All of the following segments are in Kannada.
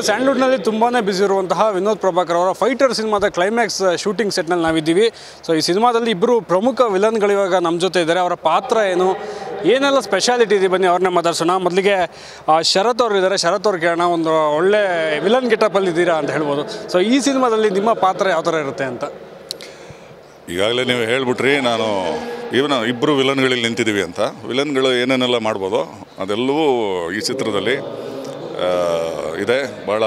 ಸ್ಯಾಂಡ್ಲ್ವುಡ್ನಲ್ಲಿ ತುಂಬಾ ಬ್ಯುಸಿ ಇರುವಂತಹ ವಿನೋದ್ ಪ್ರಭಾಕರ್ ಅವರ ಫೈಟರ್ ಸಿನಿಮಾದ ಕ್ಲೈಮ್ಯಾಕ್ಸ್ ಶೂಟಿಂಗ್ ಸೆಟ್ನಲ್ಲಿ ನಾವಿದ್ದೀವಿ. ಸೊ ಈ ಸಿನಿಮಾದಲ್ಲಿ ಇಬ್ಬರು ಪ್ರಮುಖ ವಿಲನ್ಗಳು ಇವಾಗ ನಮ್ಮ ಜೊತೆ ಇದ್ದಾರೆ. ಅವರ ಪಾತ್ರ ಏನು, ಏನೆಲ್ಲ ಸ್ಪೆಷಾಲಿಟಿ ಇದೆ, ಬನ್ನಿ ಅವ್ರನ್ನೇ ಮಾತಾಡ್ಸೋಣ. ಮೊದಲಿಗೆ ಶರತ್ ಅವರು ಇದ್ದಾರೆ. ಶರತ್ ಅವ್ರು ಕೇಳೋಣ, ಒಂದು ಒಳ್ಳೆ ವಿಲನ್ ಗೆಟಪಲ್ಲಿ ಇದ್ದೀರಾ ಅಂತ ಹೇಳ್ಬೋದು. ಸೊ ಈ ಸಿನಿಮಾದಲ್ಲಿ ನಿಮ್ಮ ಪಾತ್ರ ಯಾವ ಥರ ಇರುತ್ತೆ ಅಂತ? ಈಗಾಗಲೇ ನೀವು ಹೇಳ್ಬಿಟ್ರಿ, ನಾನು ಇಬ್ಬರು ವಿಲನ್ಗಳಲ್ಲಿ ನಿಂತಿದ್ದೀವಿ ಅಂತ. ವಿಲನ್ಗಳು ಏನೇನೆಲ್ಲ ಮಾಡ್ಬೋದು ಅದೆಲ್ಲವೂ ಈ ಚಿತ್ರದಲ್ಲಿ ಇದೆ. ಭಾಳ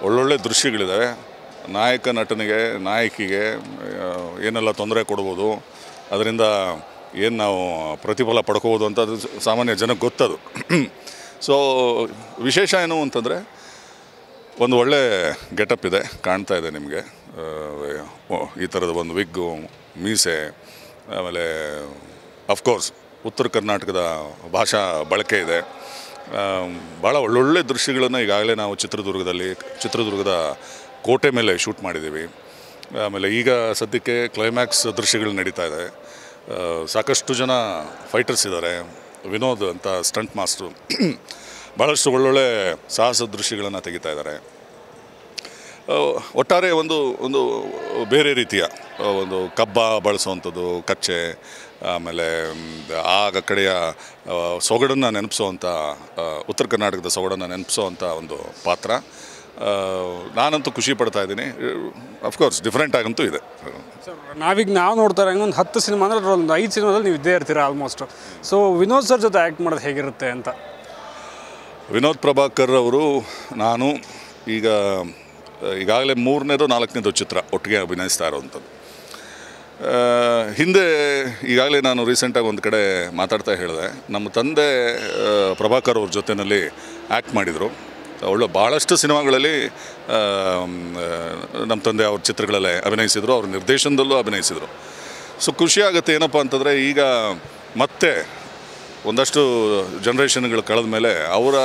ಒಳ್ಳೊಳ್ಳೆ ದೃಶ್ಯಗಳಿದ್ದಾವೆ. ನಾಯಕ ನಟನಿಗೆ, ನಾಯಕಿಗೆ ಏನೆಲ್ಲ ತೊಂದರೆ ಕೊಡ್ಬೋದು, ಅದರಿಂದ ಏನು ನಾವು ಪ್ರತಿಫಲ ಪಡ್ಕೋಬೋದು ಅಂತ ಅದು ಸಾಮಾನ್ಯ ಜನಕ್ಕೆ ಗೊತ್ತದು. ಸೊ ವಿಶೇಷ ಏನು ಅಂತಂದರೆ, ಒಂದು ಒಳ್ಳೆ ಗೆಟಪ್ ಇದೆ, ಕಾಣ್ತಾ ಇದೆ ನಿಮಗೆ. ಈ ಥರದ ಒಂದು ವಿಗ್ಗು, ಮೀಸೆ, ಆಮೇಲೆ ಅಫ್ಕೋರ್ಸ್ ಉತ್ತರ ಕರ್ನಾಟಕದ ಭಾಷಾ ಬಳಕೆ ಇದೆ. ಭಾಳ ಒಳ್ಳೊಳ್ಳೆ ದೃಶ್ಯಗಳನ್ನು ಈಗಾಗಲೇ ನಾವು ಚಿತ್ರದುರ್ಗದ ಕೋಟೆ ಮೇಲೆ ಶೂಟ್ ಮಾಡಿದ್ದೀವಿ. ಆಮೇಲೆ ಈಗ ಸದ್ಯಕ್ಕೆ ಕ್ಲೈಮ್ಯಾಕ್ಸ್ ದೃಶ್ಯಗಳು ನಡೀತಾ ಇದೆ. ಸಾಕಷ್ಟು ಜನ ಫೈಟರ್ಸ್ ಇದ್ದಾರೆ. ವಿನೋದ್ ಅಂತ ಸ್ಟಂಟ್ ಮಾಸ್ಟ್ರು ಭಾಳಷ್ಟು ಒಳ್ಳೊಳ್ಳೆ ಸಾಹಸ ದೃಶ್ಯಗಳನ್ನು ತೆಗಿತಾ ಇದ್ದಾರೆ. ಒಟ್ಟಾರೆ ಒಂದು ಬೇರೆ ರೀತಿಯ ಒಂದು ಕಬ್ಬ ಬಳಸುವಂಥದ್ದು, ಕಚ್ಚೆ, ಆಮೇಲೆ ಆ ಕಡೆಯ ಸೊಗಡನ್ನು ನೆನಪಿಸೋವಂಥ, ಉತ್ತರ ಕರ್ನಾಟಕದ ಸೊಗಡನ್ನು ನೆನಪಿಸೋವಂಥ ಒಂದು ಪಾತ್ರ. ನಾನಂತೂ ಖುಷಿ ಪಡ್ತಾ ಇದ್ದೀನಿ. ಅಫ್ಕೋರ್ಸ್ ಡಿಫ್ರೆಂಟ್ ಆಗಂತೂ ಇದೆ. ಸರ್, ನಾವು ನೋಡ್ತಾ ಇರೋ ಒಂದು 10 ಸಿನಿಮಾ ಅಂದರೆ ಒಂದು 5 ಸಿನಿಮಾದಲ್ಲಿ ನೀವು ಇದ್ದೇ ಇರ್ತೀರ ಆಲ್ಮೋಸ್ಟ್. ಸೊ ವಿನೋದ್ ಸರ್ ಜೊತೆ ಆ್ಯಕ್ಟ್ ಮಾಡೋದು ಹೇಗಿರುತ್ತೆ ಅಂತ? ವಿನೋದ್ ಪ್ರಭಾಕರ್ ಅವರು, ನಾನು ಈಗಾಗಲೇ 3ನೇದು 4ನೇದು ಚಿತ್ರ ಒಟ್ಟಿಗೆ ಅಭಿನಯಿಸ್ತಾ ಇರೋವಂಥದ್ದು. ಹಿಂದೆ ಈಗಾಗಲೇ ನಾನು ರೀಸೆಂಟಾಗಿ ಒಂದು ಕಡೆ ಮಾತಾಡ್ತಾ ಹೇಳಿದೆ, ನಮ್ಮ ತಂದೆ ಪ್ರಭಾಕರ್ ಅವ್ರ ಜೊತೆಯಲ್ಲಿ ಆ್ಯಕ್ಟ್ ಮಾಡಿದರು. ಭಾಳಷ್ಟು ಸಿನಿಮಾಗಳಲ್ಲಿ ನಮ್ಮ ತಂದೆ ಅವ್ರ ಚಿತ್ರಗಳಲ್ಲೇ ಅಭಿನಯಿಸಿದರು, ಅವ್ರ ನಿರ್ದೇಶನದಲ್ಲೂ ಅಭಿನಯಿಸಿದರು. ಸೊ ಖುಷಿಯಾಗುತ್ತೆ. ಏನಪ್ಪ ಅಂತಂದರೆ, ಈಗ ಮತ್ತೆ ಒಂದಷ್ಟು ಜನ್ರೇಷನ್ಗಳು ಕಳೆದ ಮೇಲೆ ಅವರ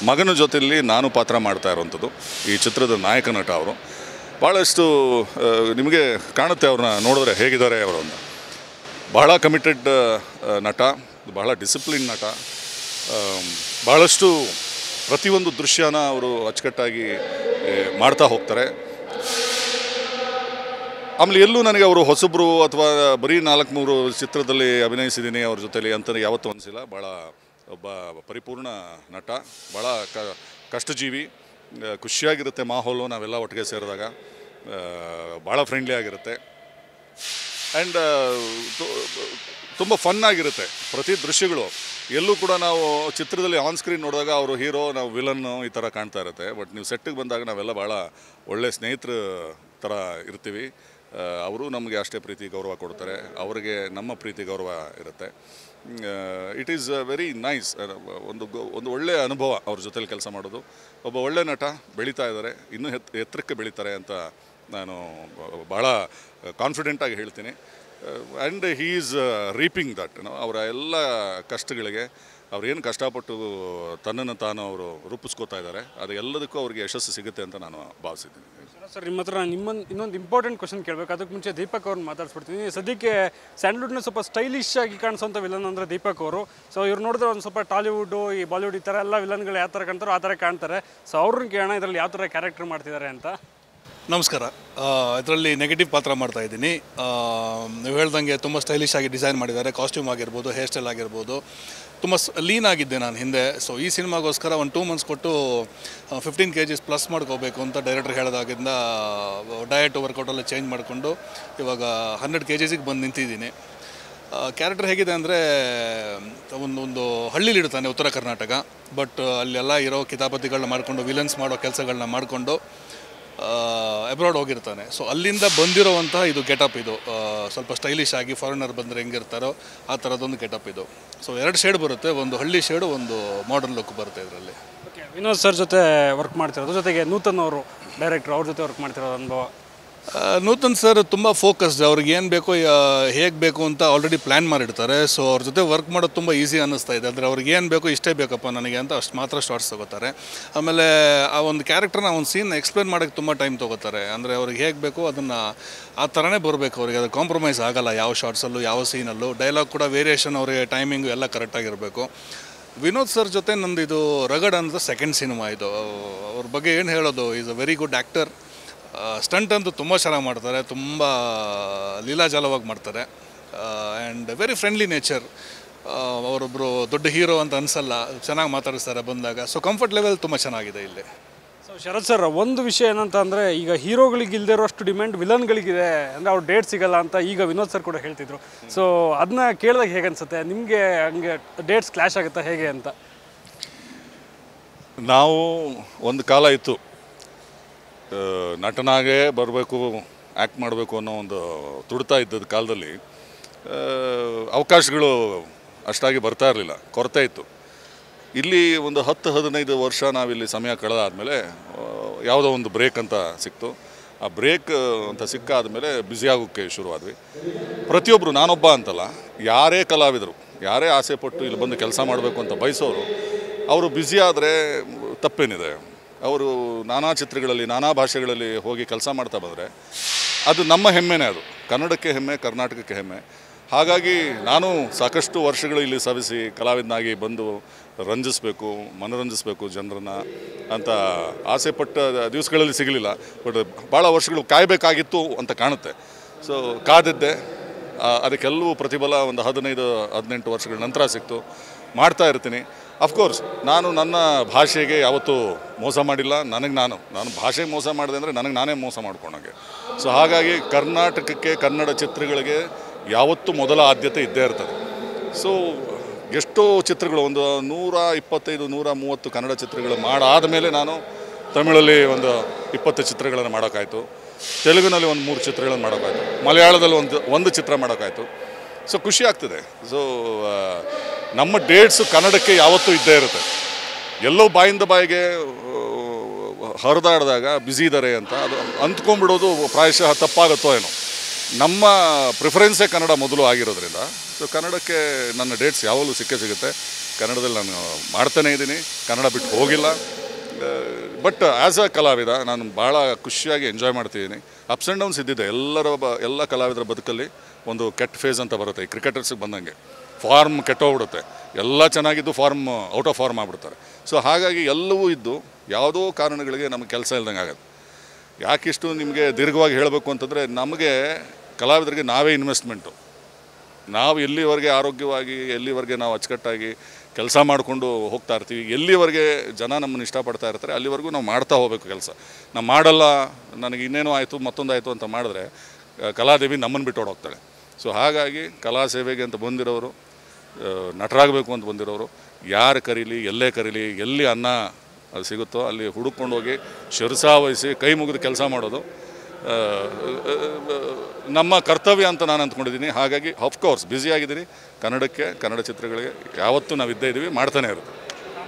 ಮಗನ ಜೊತೆಯಲ್ಲಿ ನಾನು ಪಾತ್ರ ಮಾಡ್ತಾ ಇರೋವಂಥದ್ದು. ಈ ಚಿತ್ರದ ನಾಯಕ ನಟ ಅವರು ಭಾಳಷ್ಟು ನಿಮಗೆ ಕಾಣುತ್ತೆ, ಅವ್ರನ್ನ ನೋಡಿದ್ರೆ ಹೇಗಿದ್ದಾರೆ ಅವರು ಅಂತ. ಭಾಳ ಕಮಿಟೆಡ್ ನಟ, ಭಾಳ ಡಿಸಿಪ್ಲಿನ್ ನಟ. ಭಾಳಷ್ಟು ಪ್ರತಿಯೊಂದು ದೃಶ್ಯನ ಅವರು ಅಚ್ಚುಕಟ್ಟಾಗಿ ಮಾಡ್ತಾ ಹೋಗ್ತಾರೆ. ಆಮೇಲೆ ಎಲ್ಲೂ ನನಗೆ ಅವರು ಹೊಸಬ್ರು ಅಥವಾ ಬರೀ 4-3 ಚಿತ್ರದಲ್ಲಿ ಅಭಿನಯಿಸಿದ್ದೀನಿ ಅವ್ರ ಜೊತೆಲಿ ಅಂತ ಯಾವತ್ತೂ ಅನಿಸಿಲ್ಲ. ಭಾಳ ಒಬ್ಬ ಪರಿಪೂರ್ಣ ನಟ, ಭಾಳ ಕಷ್ಟಜೀವಿ. ಖುಷಿಯಾಗಿರುತ್ತೆ ಮಾಹೋಲು, ನಾವೆಲ್ಲ ಒಟ್ಟಿಗೆ ಸೇರಿದಾಗ ಭಾಳ ಫ್ರೆಂಡ್ಲಿ ಆಗಿರುತ್ತೆ. ಆ್ಯಂಡ್ ತುಂಬ ಫನ್ನಾಗಿರುತ್ತೆ ಪ್ರತಿ ದೃಶ್ಯಗಳು. ಎಲ್ಲೂ ಕೂಡ ನಾವು ಚಿತ್ರದಲ್ಲಿ ಆನ್ ಸ್ಕ್ರೀನ್ ನೋಡಿದಾಗ ಅವರು ಹೀರೋ, ನಾವು ವಿಲನ್ನು ಈ ಥರ ಕಾಣ್ತಾ ಇರುತ್ತೆ. ಬಟ್ ನೀವು ಸೆಟ್ಟಿಗೆ ಬಂದಾಗ ನಾವೆಲ್ಲ ಭಾಳ ಒಳ್ಳೆ ಸ್ನೇಹಿತರ ಥರ ಇರ್ತೀವಿ. ಅವರು ನಮಗೆ ಅಷ್ಟೇ ಪ್ರೀತಿ ಗೌರವ ಕೊಡ್ತಾರೆ, ಅವರಿಗೆ ನಮ್ಮ ಪ್ರೀತಿ ಗೌರವ ಇರುತ್ತೆ. It is very nice. ಒಂದು ಒಳ್ಳೆಯ ಅನುಭವ ಅವ್ರ ಜೊತೆಲಿ ಕೆಲಸ ಮಾಡೋದು. ಒಬ್ಬ ಒಳ್ಳೆ ನಟ, ಬೆಳೀತಾ ಇದ್ದಾರೆ, ಇನ್ನೂ ಎತ್ತರಕ್ಕೆ ಬೆಳೀತಾರೆ ಅಂತ ನಾನು ಭಾಳ ಕಾನ್ಫಿಡೆಂಟಾಗಿ ಹೇಳ್ತೀನಿ. And he is reaping that. ಅವರ ಎಲ್ಲ ಕಷ್ಟಗಳಿಗೆ ಅವ್ರೇನು ಕಷ್ಟಪಟ್ಟು ತನ್ನನ್ನು ತಾನು ಅವರು ರೂಪಿಸ್ಕೋತಾ ಇದ್ದಾರೆ, ಅದು ಎಲ್ಲದಕ್ಕೂ ಅವ್ರಿಗೆ ಯಶಸ್ಸು ಸಿಗುತ್ತೆ ಅಂತ ನಾನು ಭಾವಿಸಿದ್ದೀನಿ. ಸರ್, ನಿಮ್ಮ ಹತ್ರ ಇನ್ನೊಂದು ಇಂಪಾರ್ಟೆಂಟ್ ಕ್ವಶನ್ ಕೇಳಬೇಕು. ಅದಕ್ಕೆ ಮುಂಚೆ ದೀಪಕ್ ಅವ್ರನ್ನ ಮಾತಾಡ್ಸ್ಬಿಡ್ತೀನಿ. ಸದ್ಯಕ್ಕೆ ಸ್ಯಾಂಡ್ಲ್ವುಡ್ನ ಸ್ವಲ್ಪ ಸ್ಟೈಲಿಶ್ ಆಗಿ ಕಾಣಿಸೋಂಥ ವಿಲನ್ ಅಂದರೆ ದೀಪಕ್ ಅವರು. ಸೊ ಇವ್ರು ನೋಡಿದ್ರೆ ಒಂದು ಸ್ವಲ್ಪ ಟಾಲಿವುಡ್ಡು, ಈ ಬಾಲಿವುಡ್ ಈ ಥರ ಎಲ್ಲ ವಿಲನ್ಗಳು ಯಾವ ಥರ ಕಾಣ್ತಾರೋ ಆ ಥರ ಕಾಣ್ತಾರೆ. ಸೊ ಅವ್ರನ್ನ ಕೇಳೋಣ, ಇದರಲ್ಲಿ ಯಾವ ಥರ ಕ್ಯಾರೆಕ್ಟರ್ ಮಾಡ್ತಿದ್ದಾರೆ ಅಂತ. ನಮಸ್ಕಾರ. ಇದರಲ್ಲಿ ನೆಗೆಟಿವ್ ಪಾತ್ರ ಮಾಡ್ತಾಯಿದ್ದೀನಿ. ನೀವು ಹೇಳ್ದಂಗೆ ತುಂಬ ಸ್ಟೈಲಿಶ್ ಆಗಿ ಡಿಸೈನ್ ಮಾಡಿದ್ದಾರೆ. ಕಾಸ್ಟ್ಯೂಮ್ ಆಗಿರ್ಬೋದು, ಹೇರ್ ಸ್ಟೈಲ್ ಆಗಿರ್ಬೋದು, ತುಂಬ ಲೀನ್ ಆಗಿದ್ದೆ ನಾನು ಹಿಂದೆ. ಸೊ ಈ ಸಿನಿಮಾಗೋಸ್ಕರ ಒಂದು 2 ಮಂತ್ಸ್ ಕೊಟ್ಟು 15 kg ಪ್ಲಸ್ ಮಾಡ್ಕೋಬೇಕು ಅಂತ ಡೈರೆಕ್ಟರ್ ಹೇಳಿದಾಗಿಂದ ಡಯಟ್ ವರ್ಕೌಟೆಲ್ಲ ಚೇಂಜ್ ಮಾಡಿಕೊಂಡು ಇವಾಗ 100 kg ಬಂದು ನಿಂತಿದ್ದೀನಿ. ಕ್ಯಾರೆಕ್ಟರ್ ಹೇಗಿದೆ ಅಂದರೆ, ಒಂದು ಹಳ್ಳಿಲಿಡ್ತಾನೆ ಉತ್ತರ ಕರ್ನಾಟಕ. ಬಟ್ ಅಲ್ಲೆಲ್ಲ ಇರೋ ಕಿತಾಪತಿಗಳನ್ನ ಮಾಡಿಕೊಂಡು, ವಿಲನ್ಸ್ ಮಾಡೋ ಕೆಲಸಗಳನ್ನ ಮಾಡಿಕೊಂಡು ಅಬ್ರಾಡ್ ಹೋಗಿರ್ತಾನೆ. ಸೊ ಅಲ್ಲಿಂದ ಬಂದಿರೋವಂಥ ಇದು ಗೆಟಪ್. ಇದು ಸ್ವಲ್ಪ ಸ್ಟೈಲಿಶ್ ಆಗಿ ಫಾರಿನರ್ ಬಂದರೆ ಹೆಂಗಿರ್ತಾರೋ ಆ ಥರದೊಂದು ಗೆಟಪ್ ಇದು. ಸೊ 2 ಶೇಡ್ ಬರುತ್ತೆ, ಒಂದು ಹಳ್ಳಿ ಶೇಡು, ಒಂದು ಮಾಡರ್ನ್ ಲುಕ್ ಬರುತ್ತೆ ಇದರಲ್ಲಿ. ಓಕೆ, ವಿನೋದ್ ಸರ್ ಜೊತೆ ವರ್ಕ್ ಮಾಡ್ತಿರೋದು, ಜೊತೆಗೆ ನೂತನ್ ಅವರು ಡೈರೆಕ್ಟ್ರು, ಅವ್ರ ಜೊತೆ ವರ್ಕ್ ಮಾಡ್ತಿರೋದು ಅನುಭವ? ನೂತನ್ ಸರ್ ತುಂಬ ಫೋಕಸ್ಡ್. ಅವ್ರಿಗೆ ಏನು ಬೇಕೋ, ಹೇಗೆ ಬೇಕು ಅಂತ ಆಲ್ರೆಡಿ ಪ್ಲ್ಯಾನ್ ಮಾಡಿರ್ತಾರೆ. ಸೊ ಅವ್ರ ಜೊತೆ ವರ್ಕ್ ಮಾಡೋದು ತುಂಬ ಈಸಿ ಅನ್ನಿಸ್ತಾ ಇದೆ. ಅಂದರೆ ಅವ್ರಿಗೆ ಏನು ಬೇಕೋ, ಇಷ್ಟೇ ಬೇಕಪ್ಪ ನನಗೆ ಅಂತ ಅಷ್ಟು ಮಾತ್ರ ಶಾರ್ಟ್ಸ್ ತೊಗೋತಾರೆ. ಆಮೇಲೆ ಆ ಒಂದು ಕ್ಯಾರೆಕ್ಟರ್ನ, ಒಂದು ಸೀನ್ ಎಕ್ಸ್ಪ್ಲೇನ್ ಮಾಡೋಕ್ಕೆ ತುಂಬ ಟೈಮ್ ತೊಗೋತಾರೆ. ಅಂದರೆ ಅವ್ರಿಗೆ ಹೇಗೆ ಬೇಕೋ ಅದನ್ನು ಆ ಥರನೇ ಬರಬೇಕು ಅವರಿಗೆ. ಅದು ಕಾಂಪ್ರಮೈಸ್ ಆಗೋಲ್ಲ ಯಾವ ಶಾರ್ಟ್ಸಲ್ಲೂ, ಯಾವ ಸೀನಲ್ಲೂ. ಡೈಲಾಗ್ ಕೂಡ ವೇರಿಯೇಷನ್, ಅವರಿಗೆ ಟೈಮಿಂಗು ಎಲ್ಲ ಕರೆಕ್ಟಾಗಿರಬೇಕು. ವಿನೋದ್ ಸರ್ ಜೊತೆ ನಂದು ಇದು ರಗಡ್ ಅನ್ನೋದು ಸೆಕೆಂಡ್ ಸಿನಿಮಾ ಇದು. ಅವ್ರ ಬಗ್ಗೆ ಏನು ಹೇಳೋದು, is a very good actor. Stunt ಅಂತೂ ತುಂಬ ಚೆನ್ನಾಗಿ ಮಾಡ್ತಾರೆ, ತುಂಬ ಲೀಲಾಜಾಲವಾಗಿ ಮಾಡ್ತಾರೆ. And very friendly nature. ಅವರೊಬ್ಬರು ದೊಡ್ಡ ಹೀರೋ ಅಂತ ಅನಿಸಲ್ಲ, ಚೆನ್ನಾಗಿ ಮಾತಾಡಿಸ್ತಾರೆ ಬಂದಾಗ. ಸೊ ಕಂಫರ್ಟ್ ಲೆವೆಲ್ ತುಂಬ ಚೆನ್ನಾಗಿದೆ ಇಲ್ಲಿ. ಸೊ ಶರತ್ ಸರ್, ಒಂದು ವಿಷಯ ಏನಂತ ಅಂದರೆ ಈಗ ಹೀರೋಗಳಿಗೆ ಇಲ್ಲದೆ ಇರೋಷ್ಟು ಡಿಮ್ಯಾಂಡ್ ವಿಲನ್ಗಳಿಗಿದೆ, ಅಂದರೆ ಅವ್ರು ಡೇಟ್ ಸಿಗಲ್ಲ ಅಂತ ಈಗ ವಿನೋದ್ ಸರ್ ಕೂಡ ಹೇಳ್ತಿದ್ರು. ಸೊ ಅದನ್ನ ಕೇಳಿದಾಗ ಹೇಗೆ ಅನಿಸುತ್ತೆ ನಿಮಗೆ? ಹಂಗೆ ಡೇಟ್ಸ್ ಕ್ಲಾಶ್ ಆಗುತ್ತಾ ಹೇಗೆ ಅಂತ? ನಾವು ಒಂದು ಕಾಲ ಇತ್ತು, ನಟನಾಗೇ ಬರಬೇಕು, ಆ್ಯಕ್ಟ್ ಮಾಡಬೇಕು ಅನ್ನೋ ಒಂದು ತುಡ್ತಾ ಇದ್ದದ ಕಾಲದಲ್ಲಿ ಅವಕಾಶಗಳು ಅಷ್ಟಾಗಿ ಬರ್ತಾ ಇರಲಿಲ್ಲ, ಕೊರತೆ ಇತ್ತು. ಇಲ್ಲಿ ಒಂದು 10-15 ವರ್ಷ ನಾವಿಲ್ಲಿ ಸಮಯ ಕಳೆದಾದಮೇಲೆ ಯಾವುದೋ ಒಂದು ಬ್ರೇಕ್ ಅಂತ ಸಿಕ್ತು. ಆ ಬ್ರೇಕ್ ಅಂತ ಸಿಕ್ಕಾದಮೇಲೆ ಬ್ಯುಸಿ ಆಗೋಕ್ಕೆ ಶುರುವಾದ್ವಿ. ಪ್ರತಿಯೊಬ್ಬರು, ನಾನೊಬ್ಬ ಅಂತಲ್ಲ, ಯಾರೇ ಕಲಾವಿದರು, ಯಾರೇ ಆಸೆ ಪಟ್ಟು ಇಲ್ಲಿ ಬಂದು ಕೆಲಸ ಮಾಡಬೇಕು ಅಂತ ಬಯಸೋರು, ಅವರು ಬ್ಯುಸಿ ಆದರೆ ತಪ್ಪೇನಿದೆ. ಅವರು ನಾನಾ ಚಿತ್ರಗಳಲ್ಲಿ, ನಾನಾ ಭಾಷೆಗಳಲ್ಲಿ ಹೋಗಿ ಕೆಲಸ ಮಾಡ್ತಾ ಬಂದರೆ ಅದು ನಮ್ಮ ಹೆಮ್ಮೆನೇ. ಅದು ಕನ್ನಡಕ್ಕೆ ಹೆಮ್ಮೆ, ಕರ್ನಾಟಕಕ್ಕೆ ಹೆಮ್ಮೆ. ಹಾಗಾಗಿ ನಾನು ಸಾಕಷ್ಟು ವರ್ಷಗಳು ಇಲ್ಲಿ ಸವಿಸಿ ಕಲಾವಿದನಾಗಿ ಬಂದು ರಂಜಿಸಬೇಕು, ಮನರಂಜಿಸಬೇಕು ಜನರನ್ನು ಅಂತ ಆಸೆ ಪಟ್ಟ ದಿವಸಗಳಲ್ಲಿ ಸಿಗಲಿಲ್ಲ. ಬಟ್ ಭಾಳ ವರ್ಷಗಳು ಕಾಯಬೇಕಾಗಿತ್ತು ಅಂತ ಕಾಣುತ್ತೆ. ಸೊ ಕಾದಿದ್ದೆ, ಅದಕ್ಕೆಲ್ಲವೂ ಪ್ರತಿಫಲ ಒಂದು 15-18 ವರ್ಷಗಳ ನಂತರ ಸಿಕ್ತು. ಮಾಡ್ತಾ ಇರ್ತೀನಿ. ಅಫ್ಕೋರ್ಸ್ ನಾನು ನನ್ನ ಭಾಷೆಗೆ ಯಾವತ್ತೂ ಮೋಸ ಮಾಡಿಲ್ಲ. ನಾನು ಭಾಷೆಗೆ ಮೋಸ ಮಾಡಿದೆ ಅಂದರೆ ನನಗೆ ನಾನೇ ಮೋಸ ಮಾಡ್ಕೊಂಡಂಗೆ. ಸೊ ಹಾಗಾಗಿ ಕರ್ನಾಟಕಕ್ಕೆ, ಕನ್ನಡ ಚಿತ್ರಗಳಿಗೆ ಯಾವತ್ತೂ ಮೊದಲ ಆದ್ಯತೆ ಇದ್ದೇ ಇರ್ತದೆ. ಸೊ ಎಷ್ಟೋ ಚಿತ್ರಗಳು, ಒಂದು 125-130 ಕನ್ನಡ ಚಿತ್ರಗಳು ಮಾಡಾದ ಮೇಲೆ ನಾನು ತಮಿಳಲ್ಲಿ ಒಂದು 20 ಚಿತ್ರಗಳನ್ನು ಮಾಡೋಕ್ಕಾಯ್ತು, ತೆಲುಗಿನಲ್ಲಿ ಒಂದು 3 ಚಿತ್ರಗಳನ್ನು ಮಾಡೋಕ್ಕಾಯ್ತು, ಮಲಯಾಳದಲ್ಲಿ ಒಂದು ಚಿತ್ರ ಮಾಡೋಕ್ಕಾಯ್ತು. ಸೊ ಖುಷಿ ಆಗ್ತದೆ. ಸೊ ನಮ್ಮ ಡೇಟ್ಸು ಕನ್ನಡಕ್ಕೆ ಯಾವತ್ತೂ ಇದ್ದೇ ಇರುತ್ತೆ. ಎಲ್ಲೋ ಬಾಯಿಂದ ಬಾಯಿಗೆ ಹರಿದಾಡಿದಾಗ ಬ್ಯುಸಿ ಇದ್ದಾರೆ ಅಂತ ಅದು ಅಂದ್ಕೊಂಡ್ಬಿಡೋದು ಪ್ರಾಯಶಃ ತಪ್ಪಾಗುತ್ತೋ ಏನೋ. ನಮ್ಮ ಪ್ರಿಫರೆನ್ಸೇ ಕನ್ನಡ ಮೊದಲು ಆಗಿರೋದ್ರಿಂದ ಸೊ ಕನ್ನಡಕ್ಕೆ ನನ್ನ ಡೇಟ್ಸ್ ಯಾವಾಗಲೂ ಸಿಗುತ್ತೆ. ಕನ್ನಡದಲ್ಲಿ ನಾನು ಮಾಡ್ತಾನೇ ಇದ್ದೀನಿ, ಕನ್ನಡ ಬಿಟ್ಟು ಹೋಗಿಲ್ಲ. ಬಟ್ ಆ್ಯಸ್ ಅ ಕಲಾವಿದ ನಾನು ಭಾಳ ಖುಷಿಯಾಗಿ ಎಂಜಾಯ್ ಮಾಡ್ತಿದ್ದೀನಿ. ಅಪ್ಸ್ ಆ್ಯಂಡ್ ಡೌನ್ಸ್ ಇದ್ದಿದ್ದೆ. ಎಲ್ಲ ಕಲಾವಿದರ ಬದುಕಲ್ಲಿ ಒಂದು ಕೆಟ್ಟ ಫೇಸ್ ಅಂತ ಬರುತ್ತೆ. ಈ ಕ್ರಿಕೆಟರ್ಸಿಗೆ ಬಂದಂಗೆ ಫಾರ್ಮ್ ಕೆಟ್ಟೋಗ್ಬಿಡುತ್ತೆ. ಎಲ್ಲ ಚೆನ್ನಾಗಿದ್ದು ಫಾರ್ಮ್ ಔಟ್ ಆಫ್ ಫಾರ್ಮ್ ಆಗ್ಬಿಡ್ತಾರೆ. ಸೊ ಹಾಗಾಗಿ ಎಲ್ಲವೂ ಇದ್ದು ಯಾವುದೋ ಕಾರಣಗಳಿಗೆ ನಮಗೆ ಕೆಲಸ ಇಲ್ದಂಗೆ ಆಗುತ್ತೆ. ಯಾಕಿಷ್ಟು ನಿಮಗೆ ದೀರ್ಘವಾಗಿ ಹೇಳಬೇಕು ಅಂತಂದರೆ, ನಮಗೆ ಕಲಾವಿದರಿಗೆ ನಾವೇ ಇನ್ವೆಸ್ಟ್ಮೆಂಟು. ನಾವು ಎಲ್ಲಿವರೆಗೆ ಆರೋಗ್ಯವಾಗಿ, ಎಲ್ಲಿವರೆಗೆ ನಾವು ಅಚ್ಚುಕಟ್ಟಾಗಿ ಕೆಲಸ ಮಾಡಿಕೊಂಡು ಹೋಗ್ತಾ ಇರ್ತೀವಿ, ಎಲ್ಲಿವರೆಗೆ ಜನ ನಮ್ಮನ್ನು ಇಷ್ಟಪಡ್ತಾ ಇರ್ತಾರೆ, ಅಲ್ಲಿವರೆಗೂ ನಾವು ಮಾಡ್ತಾ ಹೋಗಬೇಕು ಕೆಲಸ. ನಾವು ಮಾಡಲ್ಲ, ನನಗೆ ಇನ್ನೇನೋ ಆಯಿತು, ಮತ್ತೊಂದಾಯಿತು ಅಂತ ಮಾಡಿದ್ರೆ ಕಲಾದೇವಿ ನಮ್ಮನ್ನು ಬಿಟ್ಟು ಹೋಗ್ತಾಳೆ. ಸೊ ಹಾಗಾಗಿ ಕಲಾ ಸೇವೆಗೆ ಅಂತ ಬಂದಿರೋರು, ನಟರಾಗಬೇಕು ಅಂತ ಬಂದಿರೋರು, ಯಾರು ಕರೀಲಿ, ಎಲ್ಲೇ ಕರೀಲಿ, ಎಲ್ಲಿ ಅನ್ನ ಅದು ಸಿಗುತ್ತೋ ಅಲ್ಲಿ ಹುಡುಕೊಂಡು ಹೋಗಿ ಶಿರಸಾವಹಿಸಿ ಕೈ ಮುಗಿದು ಕೆಲಸ ಮಾಡೋದು ನಮ್ಮ ಕರ್ತವ್ಯ ಅಂತ ನಾನು ಅಂದ್ಕೊಂಡಿದ್ದೀನಿ. ಹಾಗಾಗಿ ಆಫ್ಕೋರ್ಸ್ ಬ್ಯುಸಿಯಾಗಿದ್ದೀನಿ. ಕನ್ನಡಕ್ಕೆ, ಕನ್ನಡ ಚಿತ್ರಗಳಿಗೆ ಯಾವತ್ತೂ ನಾವು ಇದ್ದೇ ಇದ್ದೀವಿ, ಮಾಡ್ತಾನೆ ಇರುತ್ತೆ.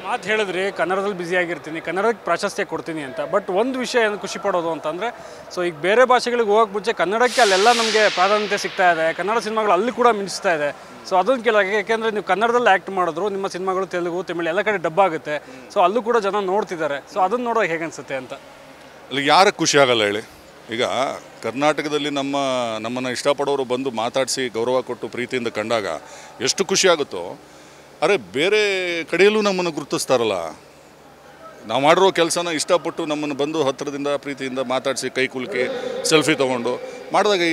ಮಾತು ಹೇಳಿದ್ರಿ ಕನ್ನಡದಲ್ಲಿ ಬ್ಯುಸಿ ಆಗಿರ್ತೀನಿ, ಕನ್ನಡಕ್ಕೆ ಪ್ರಾಶಸ್ತ್ಯ ಕೊಡ್ತೀನಿ ಅಂತ. ಬಟ್ ಒಂದು ವಿಷಯ ಏನು ಖುಷಿ ಪಡೋದು ಅಂತಂದರೆ, ಸೊ ಈಗ ಬೇರೆ ಭಾಷೆಗಳಿಗೆ ಹೋಗೋಕ್ಕೆ ಮುಂಚೆ ಕನ್ನಡಕ್ಕೆ ಅಲ್ಲೆಲ್ಲ ನಮಗೆ ಪ್ರಾಧಾನ್ಯತೆ ಸಿಗ್ತಾ ಇದೆ. ಕನ್ನಡ ಸಿನಿಮಾಗಳು ಅಲ್ಲಿ ಕೂಡ ಮಿಂಚ್ತಾ ಇದೆ. ಸೊ ಅದನ್ನು ಕೇಳಾಗ, ಯಾಕೆಂದರೆ ನೀವು ಕನ್ನಡದಲ್ಲಿ ಆ್ಯಕ್ಟ್ ಮಾಡಿದ್ರು ನಿಮ್ಮ ಸಿನಿಮಾಗಳು ತೆಲುಗು, ತಮಿಳು ಎಲ್ಲ ಕಡೆ ಡಬ್ ಆಗುತ್ತೆ. ಸೊ ಅಲ್ಲೂ ಕೂಡ ಜನ ನೋಡ್ತಿದ್ದಾರೆ. ಸೊ ಅದನ್ನು ನೋಡೋಕೆ ಹೇಗೆ ಅನಿಸುತ್ತೆ ಅಂತ? ಅಲ್ಲಿ ಯಾರಿಗೆ ಖುಷಿ ಆಗಲ್ಲ ಹೇಳಿ? ಈಗ ಕರ್ನಾಟಕದಲ್ಲಿ ನಮ್ಮನ್ನು ಇಷ್ಟಪಡೋರು ಬಂದು ಮಾತಾಡಿಸಿ ಗೌರವ ಕೊಟ್ಟು ಪ್ರೀತಿಯಿಂದ ಕಂಡಾಗ ಎಷ್ಟು ಖುಷಿ ಆಗುತ್ತೋ, ಅರೆ ಬೇರೆ ಕಡೆಯಲ್ಲೂ ನಮ್ಮನ್ನು ಗುರುತಿಸ್ತಾರಲ್ಲ. ನಾವು ಮಾಡಿರೋ ಕೆಲಸನ ಇಷ್ಟಪಟ್ಟು ನಮ್ಮನ್ನು ಬಂದು ಹತ್ತಿರದಿಂದ ಪ್ರೀತಿಯಿಂದ ಮಾತಾಡಿಸಿ ಕೈ ಕುಲುಕಿ ಸೆಲ್ಫಿ ತೊಗೊಂಡು ಮಾಡಿದಾಗ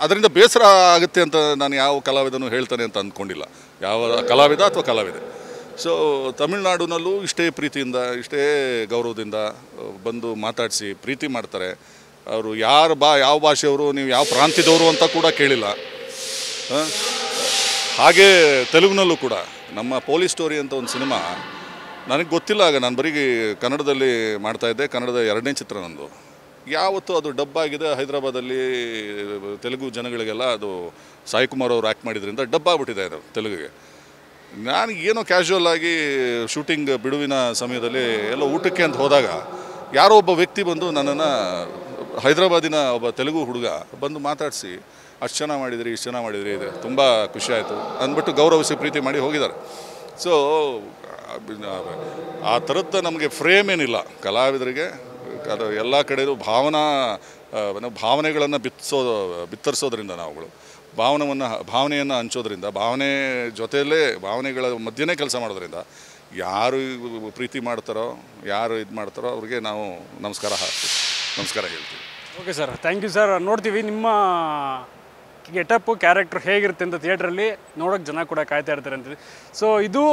ಅದರಿಂದ ಬೇಸರ ಆಗುತ್ತೆ ಅಂತ ನಾನು ಯಾವ ಕಲಾವಿದನೂ ಹೇಳ್ತಾನೆ ಅಂತ ಅಂದ್ಕೊಂಡಿಲ್ಲ, ಯಾವ ಕಲಾವಿದ ಅಥವಾ ಕಲಾವಿದೆ. ಸೊ ತಮಿಳ್ನಾಡಿನಲ್ಲೂ ಇಷ್ಟೇ ಪ್ರೀತಿಯಿಂದ, ಇಷ್ಟೇ ಗೌರವದಿಂದ ಬಂದು ಮಾತಾಡಿಸಿ ಪ್ರೀತಿ ಮಾಡ್ತಾರೆ. ಅವರು ಯಾವ ಭಾಷೆಯವರು, ನೀವು ಯಾವ ಪ್ರಾಂತ್ಯದವರು ಅಂತ ಕೂಡ ಕೇಳಿಲ್ಲ. ಹಾಗೇ ತೆಲುಗಿನಲ್ಲೂ ಕೂಡ ನಮ್ಮ ಪೊಲೀಸ್ ಸ್ಟೋರಿ ಅಂತ ಒಂದು ಸಿನಿಮಾ ನನಗೆ ಗೊತ್ತಿಲ್ಲ, ಆಗ ನಾನು ಬರೀ ಕನ್ನಡದಲ್ಲಿ ಮಾಡ್ತಾಯಿದ್ದೆ. ಕನ್ನಡದ 2ನೇ ಚಿತ್ರ ನಂದು. ಯಾವತ್ತೂ ಅದು ಡಬ್ ಆಗಿದೆ ಹೈದರಾಬಾದಲ್ಲಿ. ತೆಲುಗು ಜನಗಳಿಗೆಲ್ಲ ಅದು ಸಾಯಿ ಕುಮಾರ್ ಅವರು ಆ್ಯಕ್ಟ್ ಮಾಡಿದ್ರಿಂದ ಡಬ್ ಆಗಿಬಿಟ್ಟಿದೆ ಅದು ತೆಲುಗಿಗೆ. ನಾನು ಏನೋ ಕ್ಯಾಶುವಲ್ ಆಗಿ ಶೂಟಿಂಗ್ ಬಿಡುವಿನ ಸಮಯದಲ್ಲಿ ಎಲ್ಲ ಊಟಕ್ಕೆ ಅಂತ ಹೋದಾಗ ಯಾರೋ ಒಬ್ಬ ವ್ಯಕ್ತಿ ಬಂದು ನನ್ನನ್ನು, ಹೈದರಾಬಾದಿನ ಒಬ್ಬ ತೆಲುಗು ಹುಡುಗ ಬಂದು ಮಾತಾಡಿಸಿ, ಅಷ್ಟು ಚೆನ್ನಾಗಿ ಮಾಡಿದಿರಿ, ಇಷ್ಟು ಚೆನ್ನಾಗಿ ಮಾಡಿದಿರಿ, ಇದು ತುಂಬ ಖುಷಿಯಾಯಿತು ಅಂದ್ಬಿಟ್ಟು ಗೌರವಿಸಿ ಪ್ರೀತಿ ಮಾಡಿ ಹೋಗಿದ್ದಾರೆ. ಸೊ ಆ ಥರದ್ದು ನಮಗೆ ಫ್ರೇಮ್ ಏನಿಲ್ಲ ಕಲಾವಿದರಿಗೆ. ಅದು ಎಲ್ಲ ಕಡೆಯೂ ಭಾವನೆಗಳನ್ನು ಬಿತ್ತರಿಸೋದ್ರಿಂದ ನಾವುಗಳು ಭಾವನೆಯನ್ನು ಹಂಚೋದ್ರಿಂದ, ಭಾವನೆ ಜೊತೆಯಲ್ಲೇ ಭಾವನೆಗಳ ಮಧ್ಯೆನೇ ಕೆಲಸ ಮಾಡೋದ್ರಿಂದ ಯಾರು ಪ್ರೀತಿ ಮಾಡ್ತಾರೋ, ಯಾರು ಇದು ಮಾಡ್ತಾರೋ ಅವ್ರಿಗೆ ನಾವು ನಮಸ್ಕಾರ ಹೇಳ್ತೀವಿ. Okay sir, thank you sir. ನೋಡ್ತೀವಿ ನಿಮ್ಮ ಗೆಟಪ್ಪು ಕ್ಯಾರೆಕ್ಟರ್ ಹೇಗಿರುತ್ತೆ ಅಂತ ಥಿಯೇಟ್ರಲ್ಲಿ ನೋಡೋಕ್ಕೆ ಜನ ಕೂಡ ಕಾಯ್ತಾ ಇರ್ತಾರೆ ಅಂತೀವಿ. ಸೊ ಇದು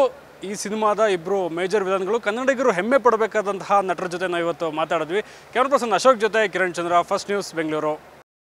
ಈ ಸಿನಿಮಾದ ಇಬ್ಬರು ಮೇಜರ್ ವಿಲನ್ಗಳು, ಕನ್ನಡಿಗರು ಹೆಮ್ಮೆ ಪಡಬೇಕಾದಂತಹ ನಟರ ಜೊತೆ ನಾವು ಇವತ್ತು ಮಾತಾಡಿದ್ವಿ. ಕ್ಯಾಮರಾ ಪರ್ಸನ್ ಅಶೋಕ್ ಜೊತೆ ಕಿರಣ್ ಚಂದ್ರ, ಫಸ್ಟ್ ನ್ಯೂಸ್ ಬೆಂಗಳೂರು.